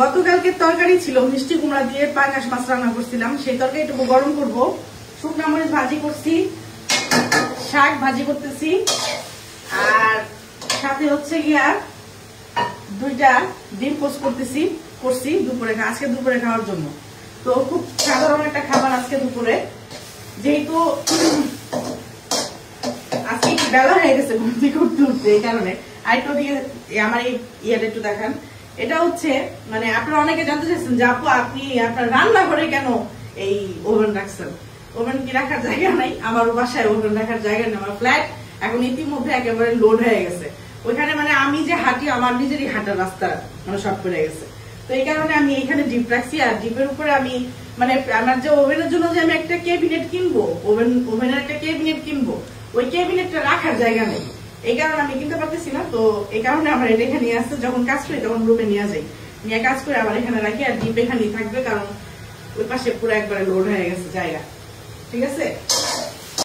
গতকালকে তরকারি ছিল মিষ্টি কুমড়া দিয়ে পাঙ্গাস মাছ রান্না করছিলাম, সেই তরকারিটুকু গরম করব। শুকনো মরিচ ভাজি করছি, শাক ভাজি করতেছি, আর সাথে হচ্ছে গিয়া 2টা ডিম পোস্ট করছি দুপুরে, আজকে দুপুরে খাওয়ার জন্য। তো খুব সাধারণ একটা খাবার আজকে দুপুরে, যেহেতু আজকে বেলা হয়ে গেছে ঘুম থেকে উঠতে এই কারণে। আরেকটু দিকে আমার এই ইয়াটা একটু দেখান। এটা হচ্ছে মানে আপনারা অনেকে জানতে চাইছেন যে আপু আপনি আপনার রান্না করে কেন এই ওভেন রাখছেন। ওভেন কি রাখার জায়গা নাই? আমার বাসায় ওভেন রাখার জায়গা নেই। আমার ফ্ল্যাট এখন ইতিমধ্যে একেবারে লোড হয়ে গেছে। ওইখানে মানে আমি যে হাঁটি আমার নিজেরই হাঁটার রাস্তা মানে সব পড়ে গেছে। তো এই কারণে আমি এখানে ডিপ রাখছি। আর ডিপের উপরে আমি মানে আমার যে ওভেনের জন্য যে আমি একটা ক্যাবিনেট কিনবো, ওভেনের একটা ক্যাবিনেট কিনবো, ওই ক্যাবিনেটটা রাখার জায়গা নেই। এই কারণে আমি কিনতে পারতেছি না। তো এই কারণে আমার এটা এখানে নিয়ে আসছে, যখন কাজ করি তখন রুমে নিয়ে যাই, নিয়ে কাজ করে আবার এখানে রাখি। আর ডিপ এখানেই থাকবে, কারণ ওই পাশে পুরো একবারে লোড হয়ে গেছে জায়গা। ঠিক আছে।